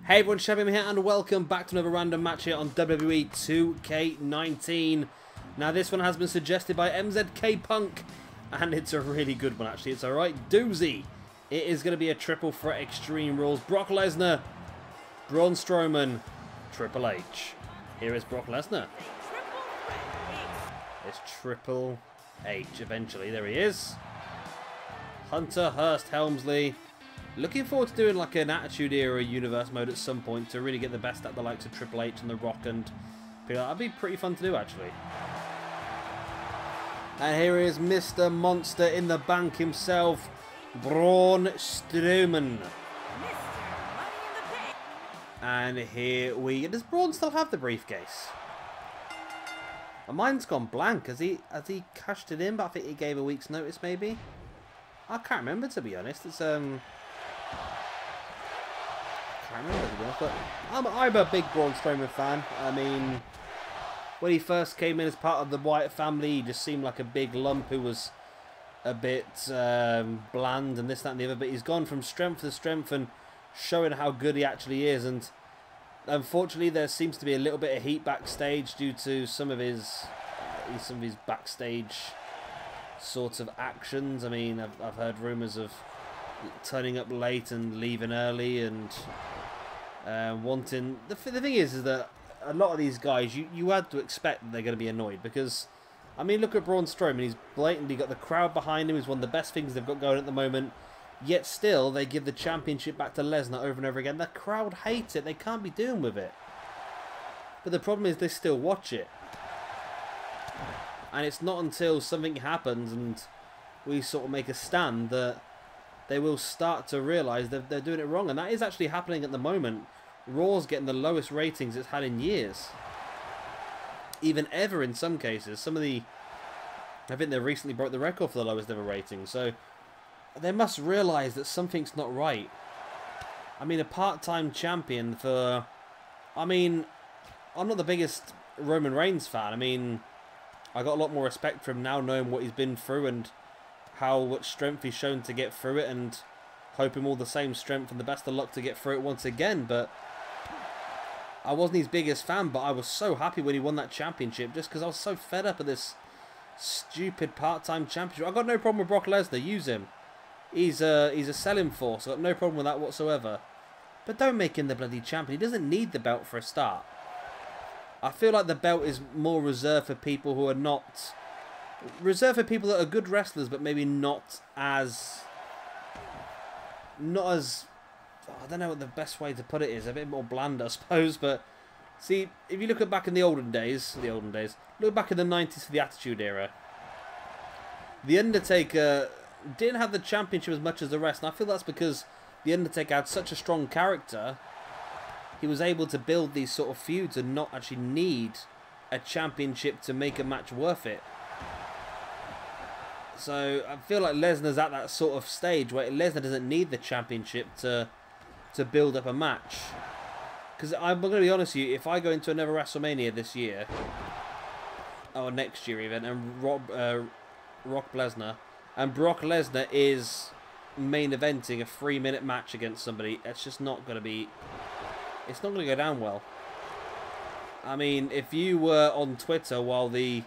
Hey everyone, Shabby here and welcome back to another random match here on WWE 2K19. Now this one has been suggested by MZK Punk and it's a really good one actually. It's a right doozy. It is going to be a triple threat Extreme Rules. Brock Lesnar, Braun Strowman, Triple H. Here is Brock Lesnar. It's Triple H eventually. There he is. Hunter Hearst Helmsley. Looking forward to doing like an Attitude Era universe mode at some point to really get the best out of the likes of Triple H and The Rock, and that'd be pretty fun to do actually. And here is Mr. Monster in the bank himself, Braun Strowman. And here we go. Does Braun still have the briefcase? My mind's gone blank. Has he cashed it in? But I think he gave a week's notice maybe. I can't remember to be honest. It's I can't remember to be honest, but I'm a big Braun Strowman fan. I mean, when he first came in as part of the Wyatt family, he just seemed like a big lump who was a bit bland and this, that and the other, but he's gone from strength to strength and showing how good he actually is. And unfortunately there seems to be a little bit of heat backstage due to some of his backstage sort of actions. I mean, I've heard rumours of turning up late and leaving early and wanting... The thing is that a lot of these guys, you had to expect that they're going to be annoyed because, I mean, look at Braun Strowman. He's blatantly got the crowd behind him. He's one of the best things they've got going at the moment. Yet still, they give the championship back to Lesnar over and over again. The crowd hates it. They can't be doing with it. But the problem is they still watch it. And it's not until something happens and we sort of make a stand that they will start to realise that they're doing it wrong. And that is actually happening at the moment. Raw's getting the lowest ratings it's had in years. Even ever in some cases. I think they recently broke the record for the lowest ever rating. So they must realise that something's not right. I mean, a part-time champion for... I mean, I'm not the biggest Roman Reigns fan. I mean, I got a lot more respect for him now knowing what he's been through and how much strength he's shown to get through it, and hope him all the same strength and the best of luck to get through it once again. But I wasn't his biggest fan, but I was so happy when he won that championship just because I was so fed up of this stupid part-time championship. I've got no problem with Brock Lesnar. Use him. He's a selling force. I've got no problem with that whatsoever. But don't make him the bloody champion. He doesn't need the belt for a start. I feel like the belt is more reserved for people who are not... Reserved for people that are good wrestlers, but maybe not as... I don't know what the best way to put it is. A bit more bland, I suppose. But see, if you look at back in the olden days, look back in the 90s for the Attitude Era. The Undertaker didn't have the championship as much as the rest, and I feel that's because the Undertaker had such a strong character. He was able to build these sort of feuds and not actually need a championship to make a match worth it. So I feel like Lesnar's at that sort of stage where Lesnar doesn't need the championship to build up a match. Because I'm going to be honest with you, if I go into another WrestleMania this year, or next year even, and Brock Lesnar is main eventing a 3-minute match against somebody, it's just not going to be... It's not going to go down well. I mean, if you were on Twitter while the...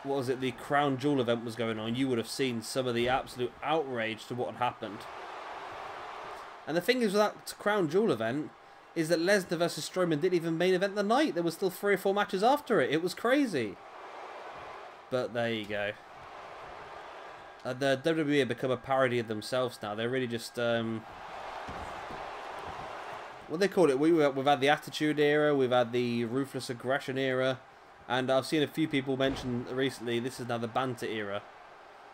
What was it? The Crown Jewel event was going on, you would have seen some of the absolute outrage to what had happened. And the thing is with that Crown Jewel event is that Lesnar versus Strowman didn't even main event the night. There were still 3 or 4 matches after it. It was crazy. But there you go. The WWE have become a parody of themselves now. They're really just... what do they call it? We've had the Attitude Era. We've had the Ruthless Aggression Era. And I've seen a few people mention recently this is now the Banter Era.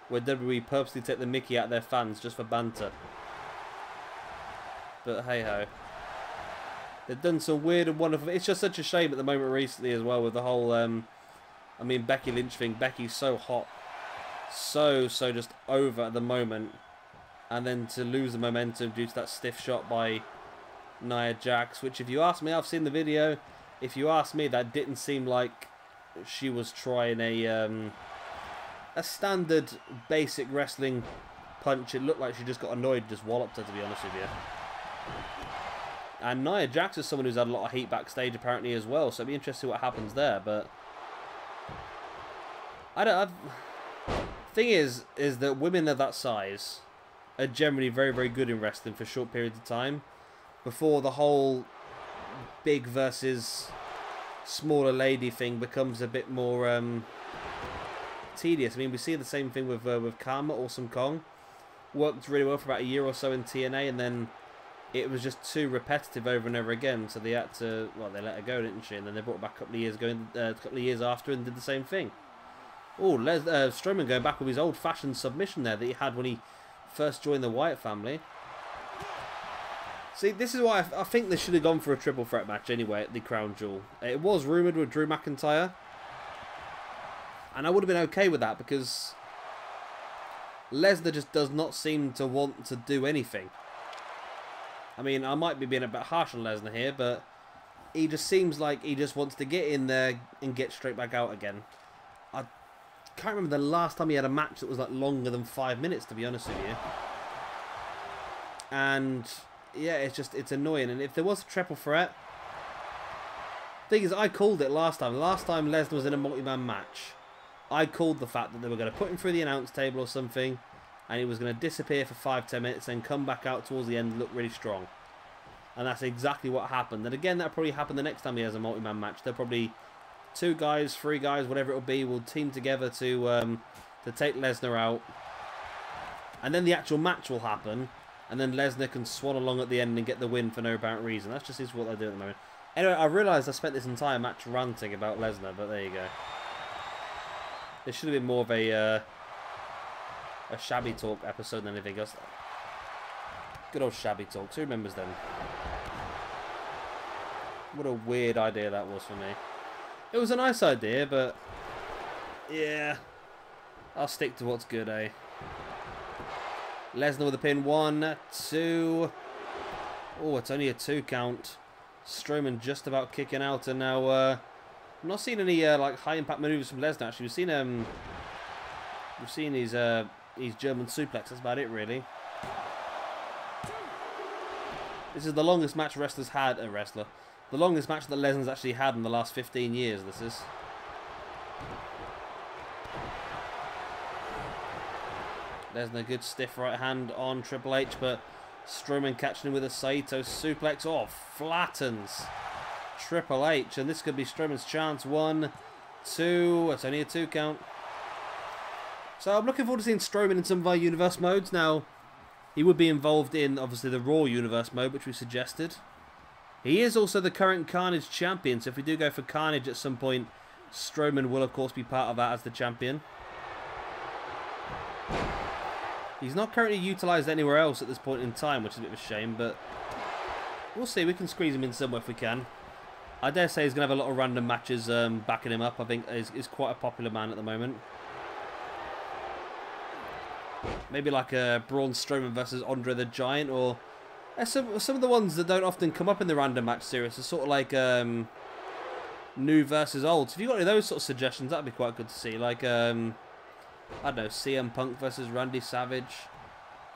Where WWE purposely take the mickey out of their fans just for banter. But hey-ho. They've done some weird and wonderful... It's just such a shame at the moment recently as well with the whole... I mean, Becky Lynch thing. Becky's so hot. So just over at the moment. And then to lose the momentum due to that stiff shot by Nia Jax. Which, if you ask me, I've seen the video. If you ask me, that didn't seem like she was trying a standard basic wrestling punch. It looked like she just got annoyed and just walloped her, to be honest with you. And Nia Jax is someone who's had a lot of heat backstage apparently as well, so it'll be interesting to see what happens there. But thing is that women of that size are generally very, very good in wrestling for short periods of time before the whole big versus smaller lady thing becomes a bit more tedious. I mean, we see the same thing with Karma, Awesome Kong. Worked really well for about a year or so in TNA, and then it was just too repetitive over and over again. So they had to, well, they let her go, didn't she? And then they brought her back a couple of years after, and did the same thing. Oh, Strowman going back with his old-fashioned submission there that he had when he first joined the Wyatt family. See, this is why I think they should have gone for a triple threat match anyway at the Crown Jewel. It was rumoured with Drew McIntyre, and I would have been okay with that because Lesnar just does not seem to want to do anything. I mean, I might be being a bit harsh on Lesnar here, but he just seems like he just wants to get in there and get straight back out again. I can't remember the last time he had a match that was like longer than 5 minutes, to be honest with you. And yeah, it's annoying. And if there was a triple threat, thing is, I called it last time. Last time Lesnar was in a multi-man match, I called the fact that they were going to put him through the announce table or something, and he was going to disappear for 5-10 minutes and come back out towards the end and look really strong. And that's exactly what happened. And again, that'll probably happen the next time he has a multi-man match. They'll probably 2 guys, 3 guys, whatever it'll be, will team together to take Lesnar out. And then the actual match will happen, and then Lesnar can swan along at the end and get the win for no apparent reason. That's just what they do at the moment. Anyway, I realised I spent this entire match ranting about Lesnar, but there you go. There should have been more of a Shabby Talk episode than anything else. Good old Shabby Talks. Who remembers them? What a weird idea that was for me. It was a nice idea, but yeah, I'll stick to what's good, eh? Lesnar with a pin. 1, 2. Oh, it's only a 2 count. Strowman just about kicking out, and now I'm not seeing any like high impact maneuvers from Lesnar. Actually, we've seen his German suplex. That's about it, really. This is the longest match wrestlers had. The longest match that Lesnar's actually had in the last 15 years. This is. Lesnar, good stiff right hand on Triple H, but Strowman catching him with a Saito suplex. Oh, flattens Triple H, and this could be Strowman's chance. 1, 2. It's only a 2 count. So I'm looking forward to seeing Strowman in some of our universe modes. Now, he would be involved in, obviously, the Raw universe mode, which we suggested. He is also the current Carnage champion, so if we do go for Carnage at some point, Strowman will, of course, be part of that as the champion. He's not currently utilised anywhere else at this point in time, which is a bit of a shame, but we'll see. We can squeeze him in somewhere if we can. I dare say he's going to have a lot of random matches backing him up. I think he's quite a popular man at the moment. Maybe like a Braun Strowman versus Andre the Giant, or some of the ones that don't often come up in the random match series are sort of like new versus old. So if you've got any of those sort of suggestions, that'd be quite good to see. Like I don't know, CM Punk versus Randy Savage,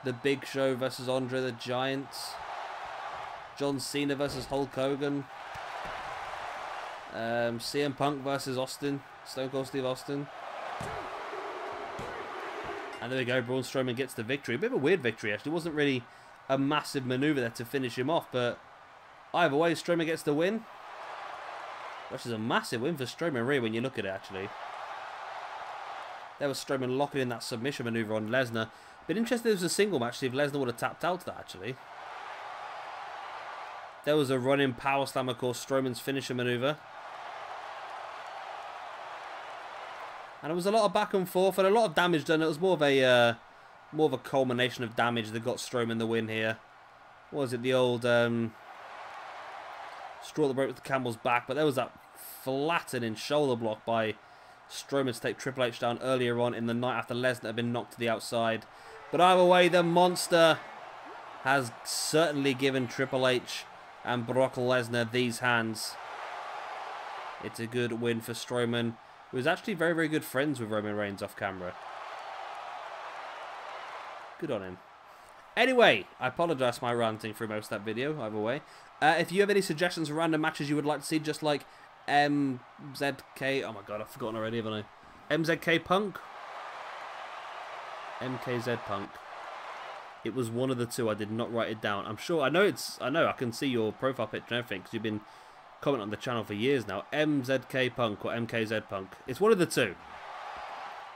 The Big Show versus Andre the Giant, John Cena versus Hulk Hogan, CM Punk versus Austin, Stone Cold Steve Austin. And there we go, Braun Strowman gets the victory. A bit of a weird victory, actually. It wasn't really a massive manoeuvre there to finish him off, but either way, Strowman gets the win. Which is a massive win for Strowman, really, when you look at it, actually. There was Strowman locking in that submission manoeuvre on Lesnar. Been interested if it was a single match, see if Lesnar would have tapped out to that, actually. There was a running power slam, of course, Strowman's finisher manoeuvre. And it was a lot of back and forth and a lot of damage done. It was more of a culmination of damage that got Strowman the win here. What was it, the old straw that broke the camel's back? But there was that flattening shoulder block by Strowman to take Triple H down earlier on in the night after Lesnar had been knocked to the outside. But either way, the monster has certainly given Triple H and Brock Lesnar these hands. It's a good win for Strowman, who was actually very, very good friends with Roman Reigns off camera. Good on him. Anyway, I apologise for my ranting through most of that video, either way. If you have any suggestions for random matches you would like to see, just like MZK... Oh my god, I've forgotten already, haven't I? MZK Punk? MKZ Punk. It was one of the two. I did not write it down. I'm sure. I know I can see your profile picture and everything because you've been commenting on the channel for years now. MZK Punk or MKZ Punk. It's one of the two.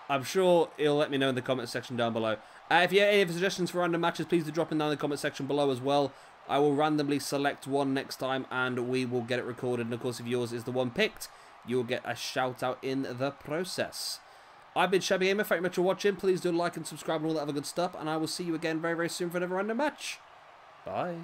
I'm sure he'll let me know in the comment section down below. If you have any suggestions for random matches, please do drop them down in the comment section below as well. I will randomly select one next time and we will get it recorded. And of course, if yours is the one picked, you'll get a shout out in the process. I've been Shabby Gamer. Thank you much for watching. Please do like and subscribe and all that other good stuff. And I will see you again very, very soon for another random match. Bye.